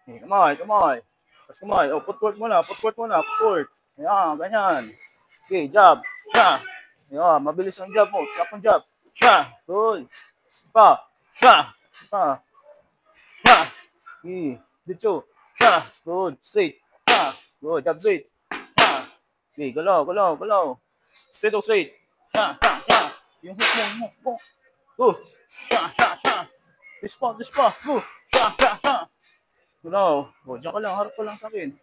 Okay, kamay, kamay. Tapos kamay. Oh, footwork muna, footwork muna, footwork. Ayan, ganyan. Okay, jab. Siya. Ayan, mabilis ang jab mo. Tap ang jab. Siya. Good. Pa. Siya. Pa. Siya. Okay. Dito. Siya. Good. Straight. Siya. Good. Jab straight. Siya. Okay, galaw, galaw, galaw. Straight o straight. Siya, siya, siya. Yung hook mo, yung hook mo. Go. Siya, siya, siya. This pa, this pa. Go. Siya, siya, siya. Galaw. O, dyan ka lang. Harap ka lang sa akin.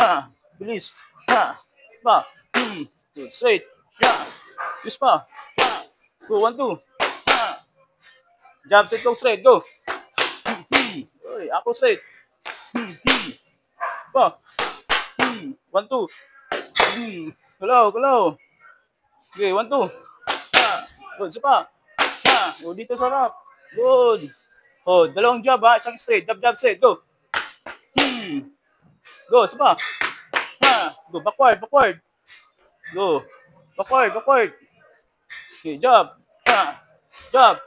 Ha! Bilis! Ha! Pa! Good. Straight! Ha! Bilis pa! Ha! Go, 1, 2! Ha! Jab, set, go, straight, go! Uy, ako straight! Pa! 1, 2! Galaw, galaw! Okay, 1, 2! Ha! Good, isa pa! Ha! O, dito sa harap! Good! O, dalawang jab ha, isang straight, jab, jab, straight, go! Go, isa pa! Ha! Go, backward, backward! Go! Backward, backward! Okay, jab. Ha. Jab.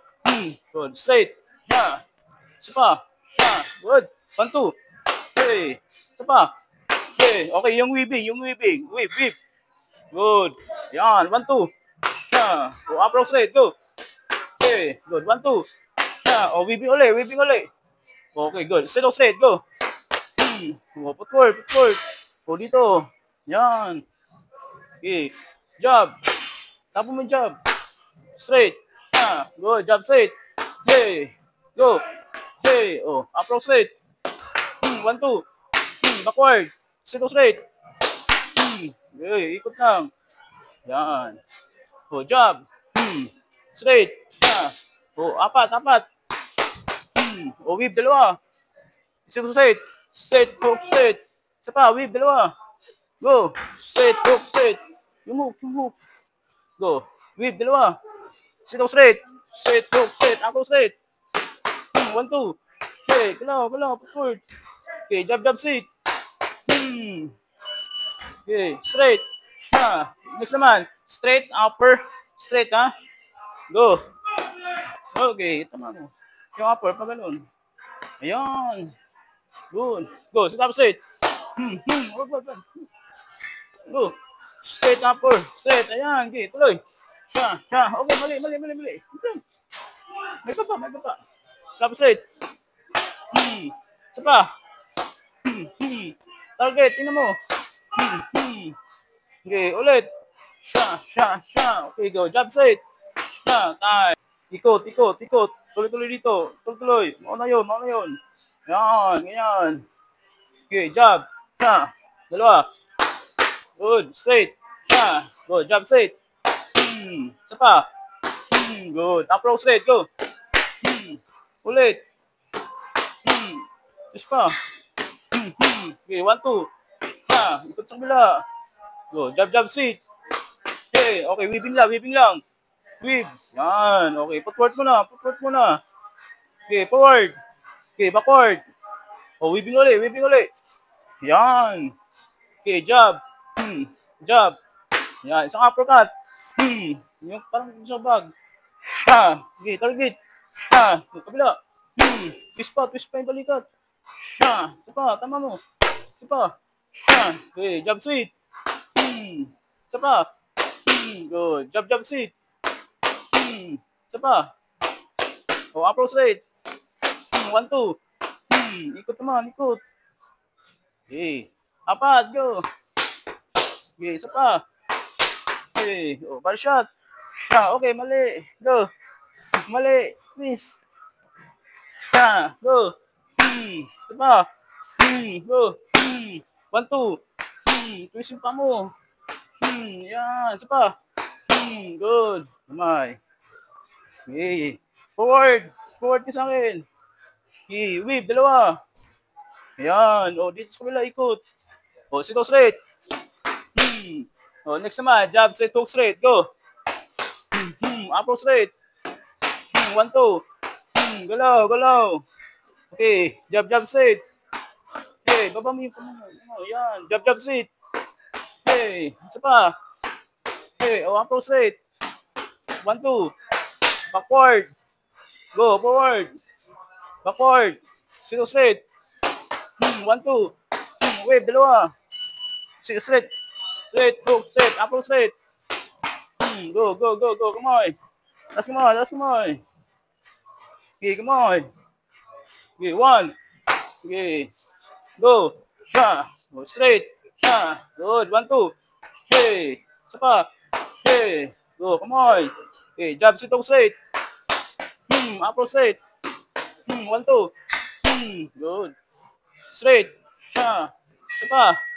Good. Straight. Ha. Isa pa. Ha. Good. 1, 2. Okay. Isa pa. Okay. Okay, yung weaving, yung weaving. Weave, weave. Good. Yan. 1, 2. Ha. Go, up row straight. Go. Okay. Good. 1, 2. Ha. O, weaving ulit, weaving ulit. Okay, good. Straight, straight. Go. O, footwork, footwork. O, dito. Yan. Okay. Jab. Tapo mo jab. Straight. Ha. Go. Jab straight. Hey. Go. Hey. Oh. Approach straight. 1, 2. Backward. Straight o straight. Hey. Ikot lang. Yan. Oh. Jab. Straight. Ha. Oh. Apat. Apat. Oh. Weave. Dalawa. Straight o straight. Straight. Hook. Straight. Isa pa. Weave. Dalawa. Go. Straight. Hook. Straight. Yung hook. Yung hook. Go. Weave. Dalawa. Straight o straight. Straight, hook, straight, ako straight. 1, 2. Okay, galaw, galaw, forward. Okay, jab, jab, straight. Okay, straight. Ha. Next naman, straight, upper, straight, ha. Go. Okay, tama mo. Yung upper, pa ganun. Ayan. Good. Go, sit up straight. Go. Straight, upper, straight. Ayan, okay, tuloy. Ha, ha. Okay, mali, mali, mali, mali. May pa, may pa. Stop straight. Isa pa. Target, tingnan mo. Okay, ulit. Sha, sha, sha. Okay, go. Jab straight. Sha, time. Ikot, ikot, ikot. Tuloy-tuloy dito. Tuloy-tuloy. Mauna yun, mauna yun. Yan, ganyan. Okay, jab. Sha. Dalawa. Good. Straight. Sha. Go. Jab straight. Isa pa. Good. Approach straight. Go. Ulit. Isa pa. Okay, 1, 2. Ha, ikot sa kabila. Go, jab, jab, straight. Okay, okay, weaving lang, weaving lang. Weave. Yan, okay, footwork mo na, footwork mo na. Okay, forward. Okay, backward. Oh, weaving ulit, weaving ulit. Yan. Okay, jab. Jab. Yan, isang uppercut. Yung parang sa bag. Ha, okay, target. Ha, kabila. Twist pa yung balikat. Ha, isa pa, tama mo. Isa pa. Ha, okay, jab sweet. Isa pa. Good. Jab, jab sweet. Isa pa. O, approach straight. 1, 2. Ikot naman, ikot. Okay. Apat, go. Okay, isa pa. Okay, o, body shot. Ha, okay, mali. Go. Mali. Please. Ha, go. Isa pa. Go. 1, 2. Twist yung pa mo. Yan. Isa pa. Good. Kamay. Okay. Forward. Forward ka sa akin. Okay. Weave. Dalawa. Ayan. O, dito sa kabila. Ikot. O, sit straight. O, next naman. Jab, straight, hook, straight. Go. Approach straight. 1, 2. Galaw, galaw. Okay. Jab, jab, straight. Okay. Baba mo yung pamano. Yan. Jab, jab, straight. Okay. Isa pa. Okay. O, approach straight. 1, 2. Backward. Go, forward. Backward. Sit straight. 1, 2. Wave, dalawa. Sige, straight. Straight, hook, straight, apple straight. Go, go, go, go, come on. Last come on, last come on. Okay, come on. Okay, 1. Okay, go. Sha. Go straight. Sha. Good, 1, 2. Hey, isa pa. Hey, go, come on. Okay, jab, sit, hook straight. Apple straight. 1, 2. Good. Straight. Sha. Isa pa.